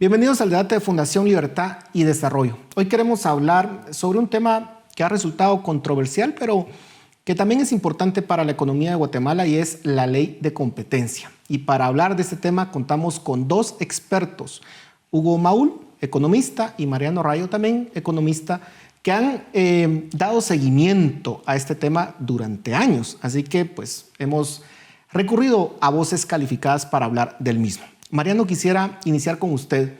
Bienvenidos al debate de Fundación Libertad y Desarrollo. Hoy queremos hablar sobre un tema que ha resultado controversial, pero que también es importante para la economía de Guatemala, y es la ley de competencia. Y para hablar de este tema contamos con dos expertos, Hugo Maúl, economista, y Mariano Rayo, también economista, que han dado seguimiento a este tema durante años. Así que pues hemos recurrido a voces calificadas para hablar del mismo. Mariano, quisiera iniciar con usted.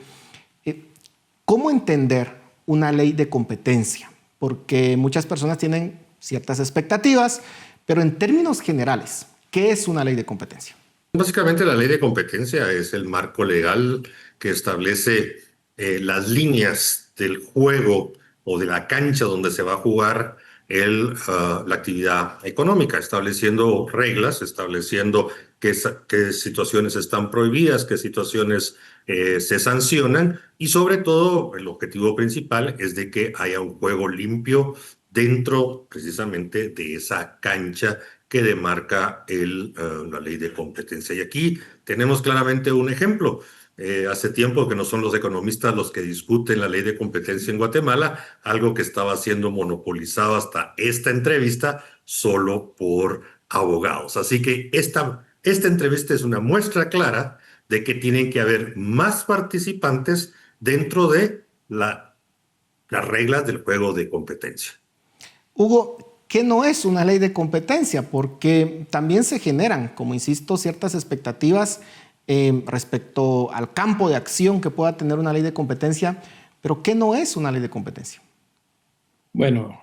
¿Cómo entender una ley de competencia? Porque muchas personas tienen ciertas expectativas, pero en términos generales, ¿qué es una ley de competencia? Básicamente, la ley de competencia es el marco legal que establece las líneas del juego o de la cancha donde se va a jugar la actividad económica, estableciendo reglas, estableciendo qué situaciones están prohibidas, qué situaciones se sancionan, y sobre todo el objetivo principal es de que haya un juego limpio dentro precisamente de esa cancha que demarca la ley de competencia. Y aquí tenemos claramente un ejemplo. Hace tiempo que no son los economistas los que discuten la ley de competencia en Guatemala, algo que estaba siendo monopolizado hasta esta entrevista solo por abogados. Así que esta entrevista es una muestra clara de que tienen que haber más participantes dentro de las reglas del juego de competencia. Hugo, ¿qué no es una ley de competencia? Porque también se generan, como insisto, ciertas expectativas respecto al campo de acción que pueda tener una ley de competencia, pero ¿qué no es una ley de competencia? Bueno,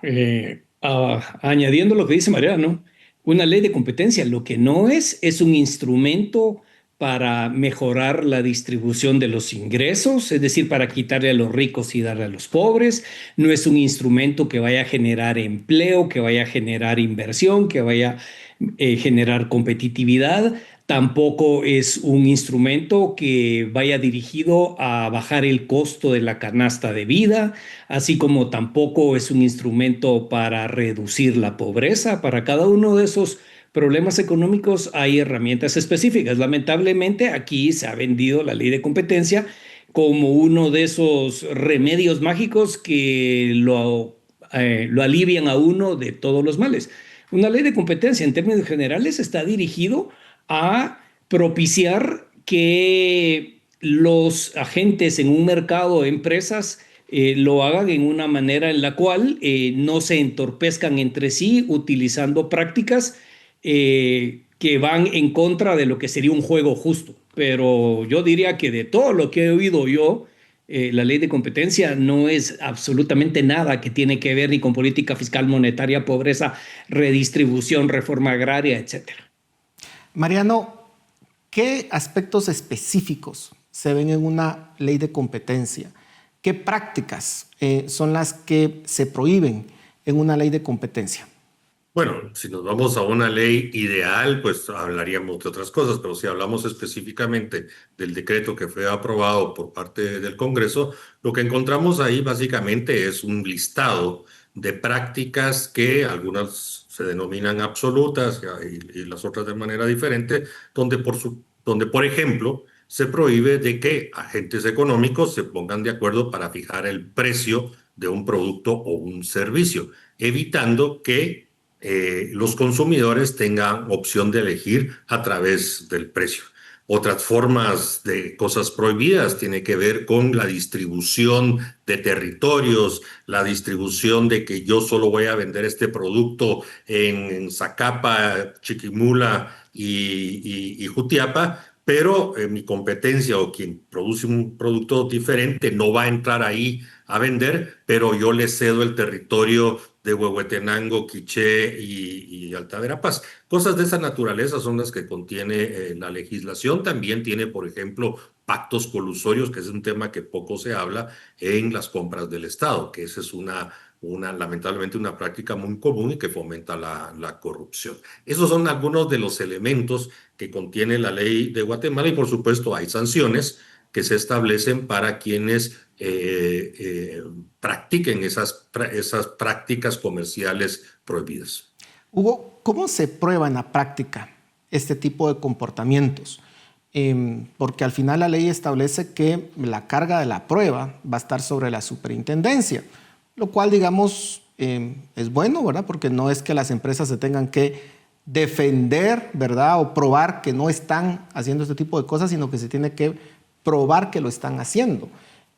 añadiendo lo que dice Mariano, una ley de competencia lo que no es un instrumento para mejorar la distribución de los ingresos, es decir, para quitarle a los ricos y darle a los pobres. No es un instrumento que vaya a generar empleo, que vaya a generar inversión, que vaya a generar competitividad. Tampoco es un instrumento que vaya dirigido a bajar el costo de la canasta de vida, así como tampoco es un instrumento para reducir la pobreza. Para cada uno de esos problemas económicos hay herramientas específicas. Lamentablemente, aquí se ha vendido la ley de competencia como uno de esos remedios mágicos que lo alivian a uno de todos los males. Una ley de competencia, en términos generales, está dirigido a propiciar que los agentes en un mercado, empresas, lo hagan en una manera en la cual no se entorpezcan entre sí utilizando prácticas que van en contra de lo que sería un juego justo. Pero yo diría que de todo lo que he oído yo, la ley de competencia no es absolutamente nada que tiene que ver ni con política fiscal, monetaria, pobreza, redistribución, reforma agraria, etcétera. Mariano, ¿qué aspectos específicos se ven en una ley de competencia? ¿Qué prácticas son las que se prohíben en una ley de competencia? Bueno, si nos vamos a una ley ideal, pues hablaríamos de otras cosas, pero si hablamos específicamente del decreto que fue aprobado por parte del Congreso, lo que encontramos ahí básicamente es un listado de prácticas que algunas se denominan absolutas y las otras de manera diferente, donde, por ejemplo, se prohíbe de que agentes económicos se pongan de acuerdo para fijar el precio de un producto o un servicio, evitando que los consumidores tengan opción de elegir a través del precio. Otras formas de cosas prohibidas tiene que ver con la distribución de territorios, la distribución de que yo solo voy a vender este producto en Zacapa, Chiquimula y Jutiapa, pero mi competencia o quien produce un producto diferente no va a entrar ahí a vender, pero yo le cedo el territorio de Huehuetenango, Quiché y Alta Verapaz. Cosas de esa naturaleza son las que contiene la legislación. También tiene, por ejemplo, pactos colusorios, que es un tema que poco se habla en las compras del Estado, que esa es lamentablemente una práctica muy común y que fomenta la corrupción. Esos son algunos de los elementos que contiene la ley de Guatemala, y por supuesto hay sanciones que se establecen para quienes practiquen esas prácticas comerciales prohibidas. Hugo, ¿cómo se prueba en la práctica este tipo de comportamientos? porque al final la ley establece que la carga de la prueba va a estar sobre la superintendencia, lo cual, digamos, es bueno, ¿verdad? Porque no es que las empresas se tengan que defender, ¿verdad? O probar que no están haciendo este tipo de cosas, sino que se tiene que probar que lo están haciendo.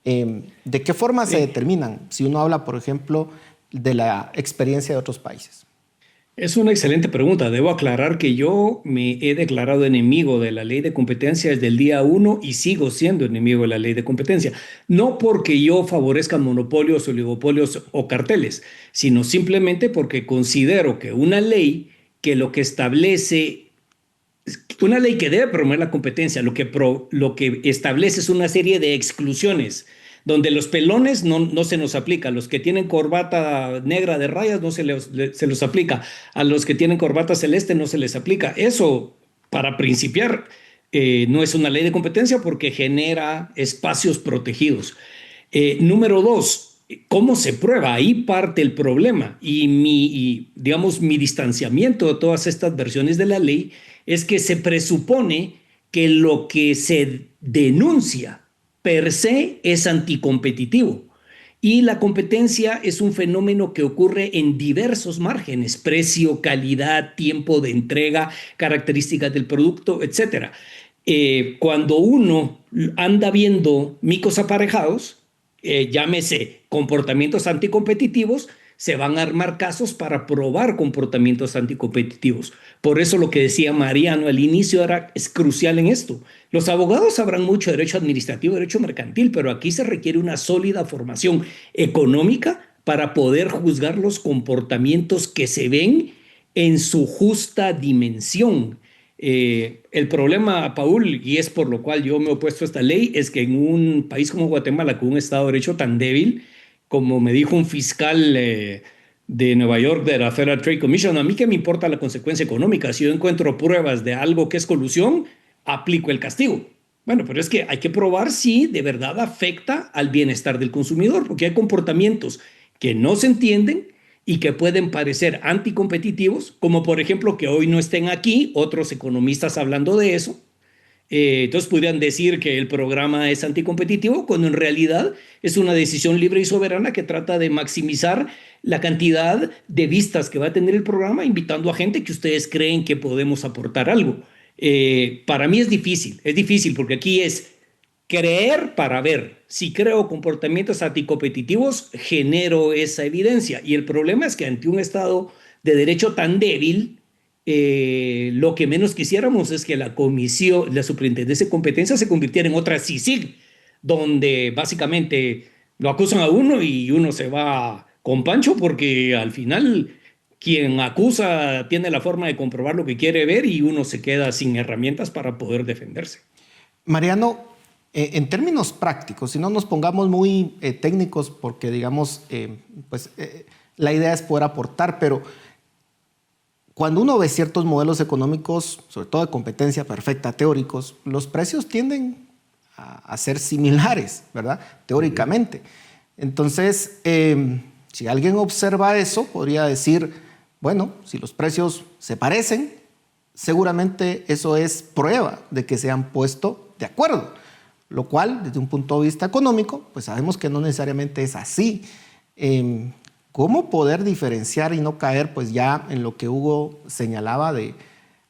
¿De qué forma se determinan? Si uno habla, por ejemplo, de la experiencia de otros países. Es una excelente pregunta. Debo aclarar que yo me he declarado enemigo de la ley de competencia desde el día uno y sigo siendo enemigo de la ley de competencia. No porque yo favorezca monopolios, oligopolios o carteles, sino simplemente porque considero que una ley que lo que establece, una ley que debe promover la competencia, lo que establece es una serie de exclusiones donde los pelones no se nos aplica, a los que tienen corbata negra de rayas no se los aplica, a los que tienen corbata celeste no se les aplica. Eso, para principiar, no es una ley de competencia porque genera espacios protegidos. Número dos, ¿cómo se prueba? Ahí parte el problema digamos, mi distanciamiento de todas estas versiones de la ley es que se presupone que lo que se denuncia per se es anticompetitivo. Y la competencia es un fenómeno que ocurre en diversos márgenes: precio, calidad, tiempo de entrega, características del producto, etc. Cuando uno anda viendo micos aparejados, llámese comportamientos anticompetitivos, se van a armar casos para probar comportamientos anticompetitivos. Por eso lo que decía Mariano al inicio es crucial en esto. Los abogados sabrán mucho de derecho administrativo, derecho mercantil, pero aquí se requiere una sólida formación económica para poder juzgar los comportamientos que se ven en su justa dimensión. El problema, Paul, y es por lo cual yo me he opuesto a esta ley, es que en un país como Guatemala, con un Estado de Derecho tan débil, como me dijo un fiscal de Nueva York de la Federal Trade Commission, a mí qué me importa la consecuencia económica. Si yo encuentro pruebas de algo que es colusión, aplico el castigo. Bueno, pero es que hay que probar si de verdad afecta al bienestar del consumidor, porque hay comportamientos que no se entienden y que pueden parecer anticompetitivos, como por ejemplo que hoy no estén aquí otros economistas hablando de eso. Entonces podrían decir que el programa es anticompetitivo cuando en realidad es una decisión libre y soberana que trata de maximizar la cantidad de vistas que va a tener el programa, invitando a gente que ustedes creen que podemos aportar algo. Para mí es difícil porque aquí es creer para ver. Si creo comportamientos anticompetitivos, genero esa evidencia. Y el problema es que ante un Estado de derecho tan débil, lo que menos quisiéramos es que la superintendencia de competencia se convirtiera en otra CICIG, donde básicamente lo acusan a uno y uno se va con Pancho porque al final quien acusa tiene la forma de comprobar lo que quiere ver y uno se queda sin herramientas para poder defenderse. Mariano, en términos prácticos, si no nos pongamos muy técnicos porque digamos, la idea es poder aportar, pero cuando uno ve ciertos modelos económicos, sobre todo de competencia perfecta, teóricos, los precios tienden a ser similares, ¿verdad? Teóricamente. Entonces, si alguien observa eso, podría decir, bueno, si los precios se parecen, seguramente eso es prueba de que se han puesto de acuerdo, lo cual, desde un punto de vista económico, pues sabemos que no necesariamente es así. ¿Cómo poder diferenciar y no caer pues ya en lo que Hugo señalaba de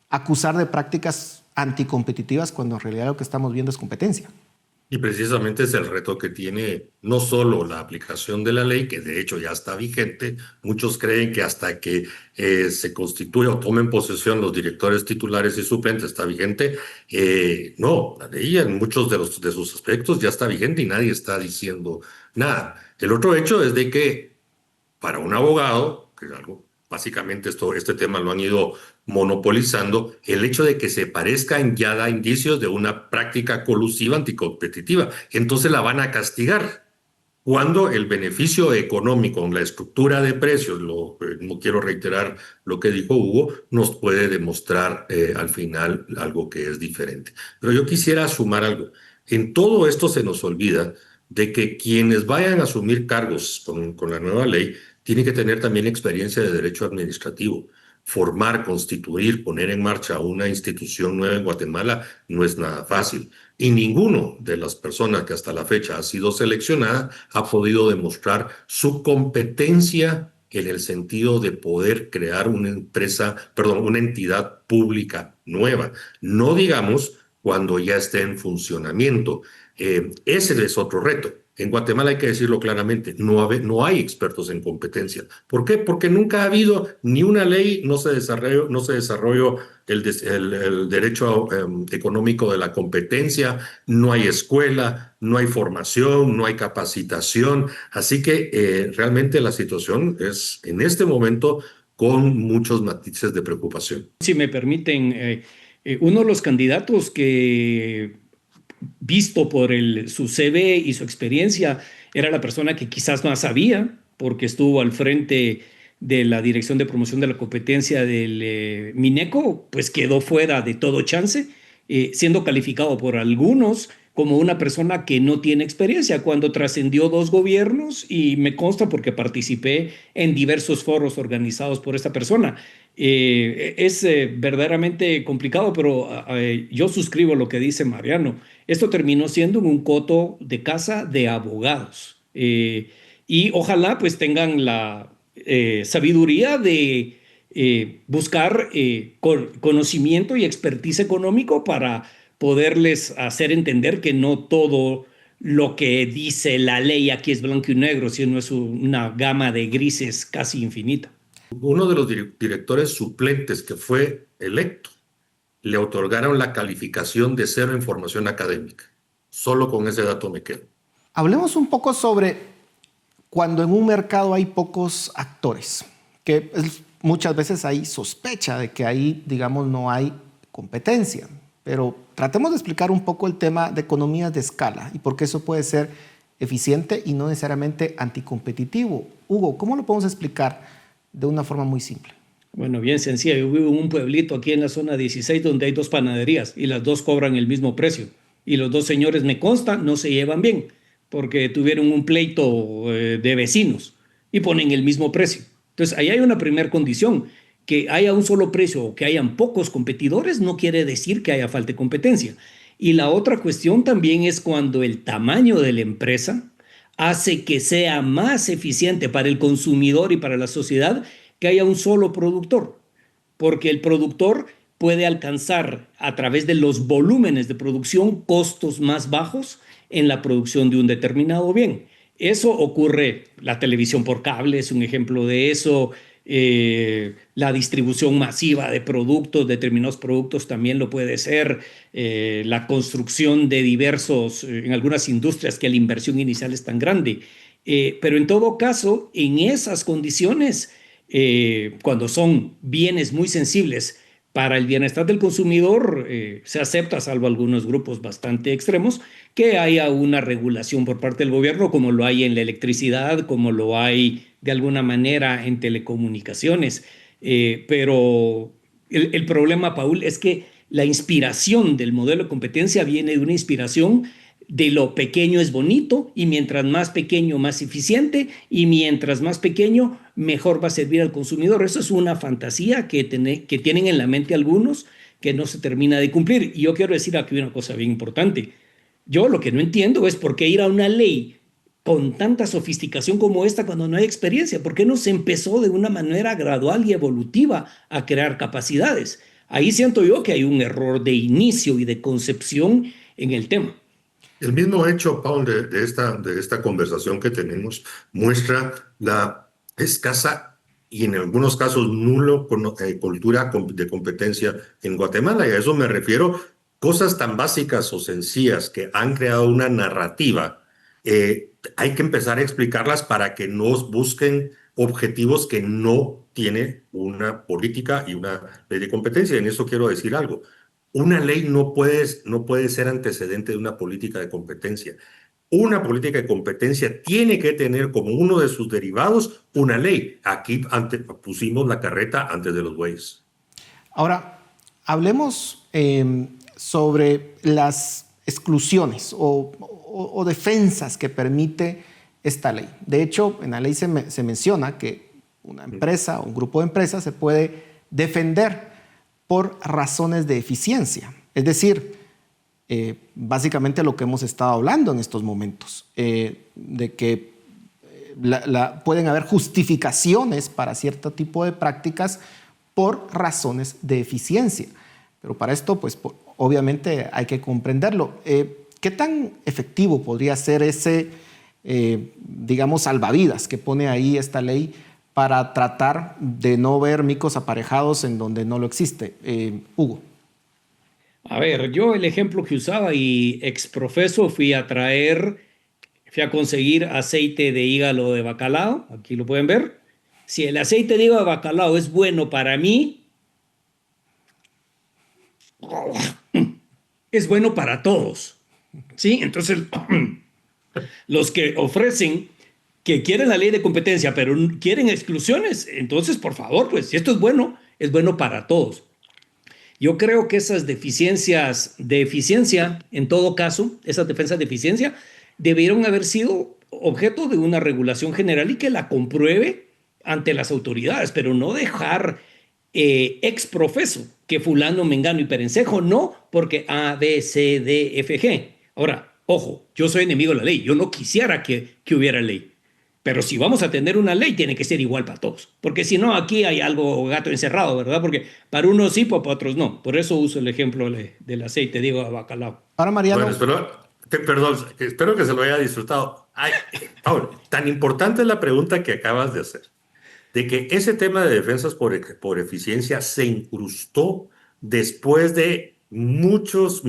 acusar de prácticas anticompetitivas cuando en realidad lo que estamos viendo es competencia? Y precisamente es el reto que tiene no solo la aplicación de la ley, que de hecho ya está vigente. Muchos creen que hasta que se constituya o tomen posesión los directores titulares y suplentes está vigente. No, la ley en muchos de sus aspectos ya está vigente y nadie está diciendo nada. El otro hecho es de que para un abogado, que es algo, básicamente este tema lo han ido monopolizando, el hecho de que se parezcan ya da indicios de una práctica colusiva anticompetitiva. Entonces la van a castigar. Cuando el beneficio económico en la estructura de precios, no quiero reiterar lo que dijo Hugo, nos puede demostrar al final algo que es diferente. Pero yo quisiera sumar algo. En todo esto se nos olvida de que quienes vayan a asumir cargos con la nueva ley tienen que tener también experiencia de derecho administrativo. formar, constituir, poner en marcha una institución nueva en Guatemala no es nada fácil. Y ninguno de las personas que hasta la fecha ha sido seleccionada ha podido demostrar su competencia en el sentido de poder crear una una entidad pública nueva. No digamos cuando ya esté en funcionamiento. Ese es otro reto. En Guatemala hay que decirlo claramente, no hay expertos en competencia. ¿Por qué? Porque nunca ha habido ni una ley, no se desarrolló el derecho económico de la competencia, no hay escuela, no hay formación, no hay capacitación. Así que realmente la situación es en este momento con muchos matices de preocupación. Si me permiten, uno de los candidatos que, visto por su CV y su experiencia, era la persona que quizás más sabía, porque estuvo al frente de la Dirección de Promoción de la Competencia del Mineco, pues quedó fuera de todo chance, siendo calificado por algunos como una persona que no tiene experiencia, cuando trascendió 2 gobiernos, y me consta porque participé en diversos foros organizados por esta persona. Es verdaderamente complicado, pero yo suscribo lo que dice Mariano. Esto terminó siendo un coto de caza de abogados. Y ojalá pues tengan la sabiduría de buscar conocimiento y expertise económico para poderles hacer entender que no todo lo que dice la ley aquí es blanco y negro, sino es una gama de grises casi infinita. Uno de los directores suplentes que fue electo, le otorgaron la calificación de 0 en formación académica. Solo con ese dato me quedo. Hablemos un poco sobre cuando en un mercado hay pocos actores, que muchas veces hay sospecha de que ahí, digamos, no hay competencia. Pero tratemos de explicar un poco el tema de economías de escala y por qué eso puede ser eficiente y no necesariamente anticompetitivo. Hugo, ¿cómo lo podemos explicar de una forma muy simple? Bueno, bien sencilla. Yo vivo en un pueblito aquí en la zona 16 donde hay 2 panaderías y las 2 cobran el mismo precio. Y los 2 señores, me consta, no se llevan bien porque tuvieron un pleito de vecinos y ponen el mismo precio. Entonces, ahí hay una primera condición. Que haya un solo precio o que hayan pocos competidores no quiere decir que haya falta de competencia. Y la otra cuestión también es cuando el tamaño de la empresa hace que sea más eficiente para el consumidor y para la sociedad que haya un solo productor, porque el productor puede alcanzar a través de los volúmenes de producción costos más bajos en la producción de un determinado bien. Eso ocurre, la televisión por cable es un ejemplo de eso, la distribución masiva de productos, determinados productos también lo puede ser, la construcción de diversos, en algunas industrias que la inversión inicial es tan grande. Pero en todo caso, en esas condiciones, cuando son bienes muy sensibles para el bienestar del consumidor, se acepta, salvo algunos grupos bastante extremos, que haya una regulación por parte del gobierno, como lo hay en la electricidad, como lo hay de alguna manera en telecomunicaciones. Pero el problema, Paul, es que la inspiración del modelo de competencia viene de una inspiración de lo pequeño es bonito, y mientras más pequeño, más eficiente, y mientras más pequeño, mejor va a servir al consumidor. Eso es una fantasía que tienen en la mente algunos, que no se termina de cumplir. Y yo quiero decir aquí una cosa bien importante. Yo lo que no entiendo es por qué ir a una ley con tanta sofisticación como esta cuando no hay experiencia. ¿Por qué no se empezó de una manera gradual y evolutiva a crear capacidades? Ahí siento yo que hay un error de inicio y de concepción en el tema. El mismo hecho, Paul, de esta conversación que tenemos muestra la escasa y en algunos casos nulo cultura de competencia en Guatemala. Y a eso me refiero, cosas tan básicas o sencillas que han creado una narrativa. Hay que empezar a explicarlas para que no busquen objetivos que no tiene una política y una ley de competencia. Y en eso quiero decir algo. Una ley no puede ser antecedente de una política de competencia. Una política de competencia tiene que tener como uno de sus derivados una ley. Aquí pusimos la carreta antes de los bueyes. Ahora, hablemos sobre las exclusiones o defensas que permite esta ley. De hecho, en la ley se menciona que una empresa o un grupo de empresas se puede defender por razones de eficiencia. Es decir, básicamente lo que hemos estado hablando en estos momentos, de que pueden haber justificaciones para cierto tipo de prácticas por razones de eficiencia. Pero para esto, pues obviamente hay que comprenderlo. ¿Qué tan efectivo podría ser ese, digamos, salvavidas que pone ahí esta ley para tratar de no ver micos aparejados en donde no lo existe? Hugo. A ver, yo el ejemplo que usaba y exprofeso fui a conseguir aceite de hígado de bacalao, aquí lo pueden ver. Si el aceite de hígado de bacalao es bueno para mí, es bueno para todos, ¿sí? Entonces, los que ofrecen que quieren la ley de competencia, pero quieren exclusiones, entonces, por favor, pues si esto es bueno para todos. Yo creo que esas deficiencias de eficiencia, en todo caso, esas defensas de eficiencia, debieron haber sido objeto de una regulación general y que la compruebe ante las autoridades, pero no dejar ex profeso que fulano, mengano y perencejo, no, porque A, B, C, D, F, G. Ahora, ojo, yo soy enemigo de la ley, yo no quisiera que hubiera ley. Pero si vamos a tener una ley, tiene que ser igual para todos. Porque si no, aquí hay algo gato encerrado, ¿verdad? Porque para unos sí, para otros no. Por eso uso el ejemplo del aceite, digo, de bacalao. Ahora, Mariano. Bueno, perdón, espero que se lo haya disfrutado. Ahora, tan importante es la pregunta que acabas de hacer, de que ese tema de defensas por eficiencia se incrustó después de muchos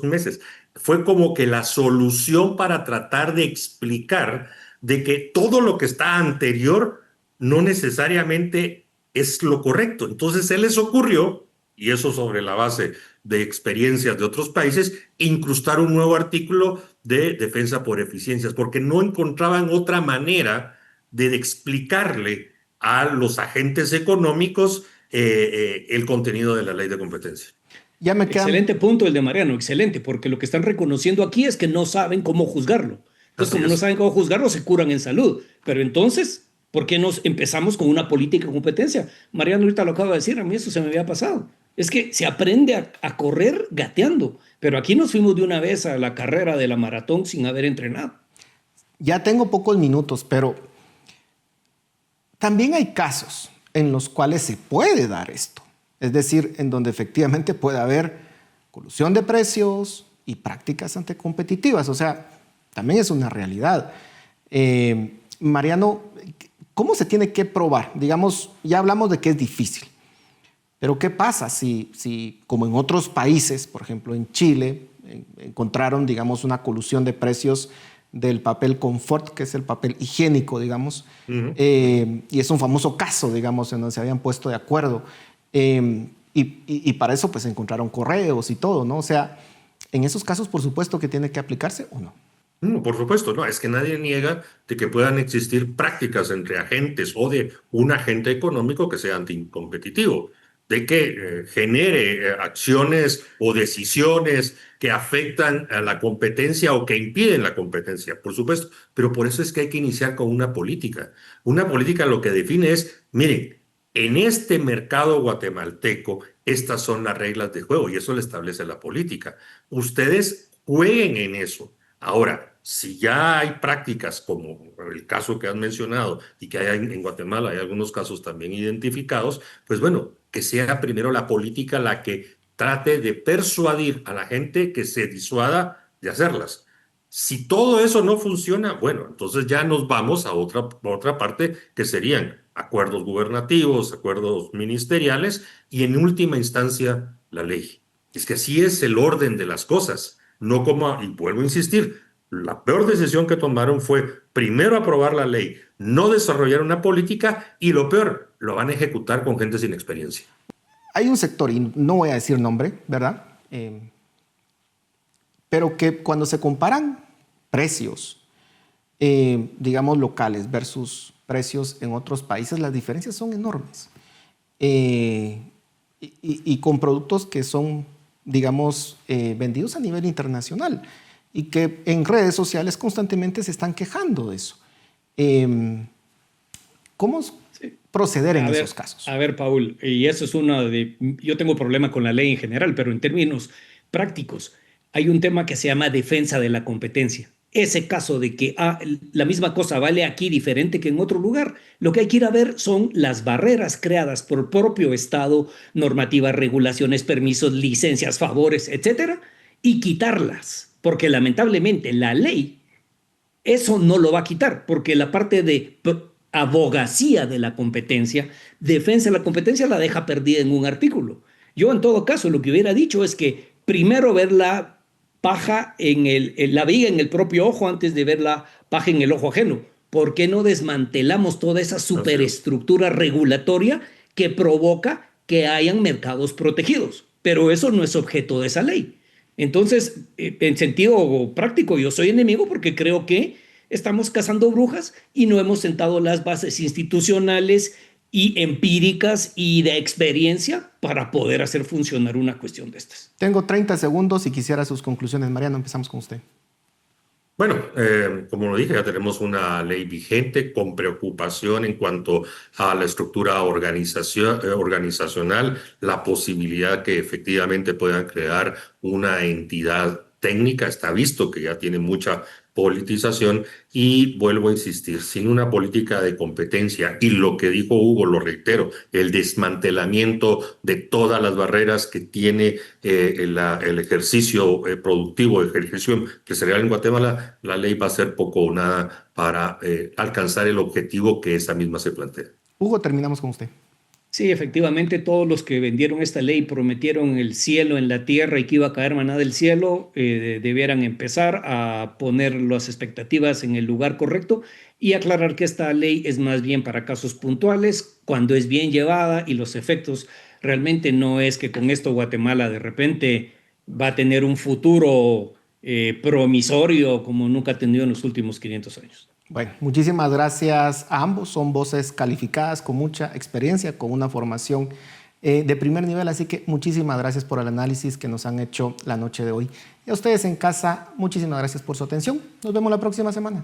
meses. Fue como que la solución para tratar de explicar de que todo lo que está anterior no necesariamente es lo correcto. Entonces se les ocurrió, y eso sobre la base de experiencias de otros países, incrustar un nuevo artículo de defensa por eficiencias, porque no encontraban otra manera de explicarle a los agentes económicos el contenido de la ley de competencia. Ya me quedan... Excelente punto el de Mariano, excelente, porque lo que están reconociendo aquí es que no saben cómo juzgarlo. Entonces, como no saben cómo juzgarlo, se curan en salud. Pero entonces, ¿por qué nos empezamos con una política de competencia? Mariano ahorita lo acaba de decir, a mí eso se me había pasado. Es que se aprende a correr gateando, pero aquí nos fuimos de una vez a la carrera de la maratón sin haber entrenado. Ya tengo pocos minutos, pero también hay casos en los cuales se puede dar esto. Es decir, en donde efectivamente puede haber colusión de precios y prácticas anticompetitivas. O sea, también es una realidad. Mariano, ¿cómo se tiene que probar? Digamos, ya hablamos de que es difícil. Pero ¿qué pasa si como en otros países, por ejemplo en Chile, encontraron, digamos, una colusión de precios del papel confort, que es el papel higiénico, digamos, y es un famoso caso, digamos, en donde se habían puesto de acuerdo. Y para eso pues encontraron correos y todo, ¿no? O sea, en esos casos por supuesto que tiene que aplicarse o no. No, por supuesto, no, es que nadie niega de que puedan existir prácticas entre agentes o de un agente económico que sea anticompetitivo, de que genere acciones o decisiones que afectan a la competencia o que impiden la competencia, por supuesto, pero por eso es que hay que iniciar con una política. Una política lo que define es, miren, en este mercado guatemalteco, estas son las reglas de juego y eso lo establece la política. Ustedes jueguen en eso. Ahora, si ya hay prácticas como el caso que has mencionado y que hay en Guatemala, hay algunos casos también identificados, pues bueno, que sea primero la política la que trate de persuadir a la gente que se disuada de hacerlas. Si todo eso no funciona, bueno, entonces ya nos vamos a otra parte que serían acuerdos gubernativos, acuerdos ministeriales y en última instancia la ley. Es que así es el orden de las cosas. No como, y vuelvo a insistir, la peor decisión que tomaron fue primero aprobar la ley, no desarrollar una política y lo peor, lo van a ejecutar con gente sin experiencia. Hay un sector, y no voy a decir nombre, ¿verdad? Pero que cuando se comparan precios, digamos, locales versus precios en otros países, las diferencias son enormes. Y con productos que son, digamos, vendidos a nivel internacional y que en redes sociales constantemente se están quejando de eso. ¿Cómo proceder en esos casos. A ver, Paul, y eso es yo tengo problema con la ley en general, pero en términos prácticos, hay un tema que se llama defensa de la competencia. Ese caso de que la misma cosa vale aquí diferente que en otro lugar, lo que hay que ir a ver son las barreras creadas por el propio Estado, normativas, regulaciones, permisos, licencias, favores, etcétera, y quitarlas, porque lamentablemente la ley eso no lo va a quitar, porque la parte de abogacía de la competencia, defensa de la competencia, la deja perdida en un artículo. Yo, en todo caso, lo que hubiera dicho es que primero ver la paja la viga en el propio ojo antes de ver la paja en el ojo ajeno. ¿Por qué no desmantelamos toda esa superestructura regulatoria que provoca que hayan mercados protegidos? Pero eso no es objeto de esa ley. Entonces, en sentido práctico, yo soy enemigo porque creo que estamos cazando brujas y no hemos sentado las bases institucionales y empíricas y de experiencia para poder hacer funcionar una cuestión de estas. Tengo 30 segundos y quisiera sus conclusiones. Mariano, empezamos con usted. Bueno, como lo dije, ya tenemos una ley vigente con preocupación en cuanto a la estructura organizacional, la posibilidad que efectivamente puedan crear una entidad técnica. Está visto que ya tiene mucha politización y vuelvo a insistir, sin una política de competencia y lo que dijo Hugo, lo reitero, el desmantelamiento de todas las barreras que tiene el ejercicio productivo, el ejercicio empresarial en Guatemala, la ley va a ser poco o nada para alcanzar el objetivo que esa misma se plantea. Hugo, terminamos con usted. Sí, efectivamente, todos los que vendieron esta ley prometieron el cielo en la tierra y que iba a caer maná del cielo, debieran empezar a poner las expectativas en el lugar correcto y aclarar que esta ley es más bien para casos puntuales, cuando es bien llevada y los efectos realmente no es que con esto Guatemala de repente va a tener un futuro promisorio como nunca ha tenido en los últimos 500 años. Bueno, muchísimas gracias a ambos. Son voces calificadas con mucha experiencia, con una formación de primer nivel. Así que muchísimas gracias por el análisis que nos han hecho la noche de hoy. Y a ustedes en casa, muchísimas gracias por su atención. Nos vemos la próxima semana.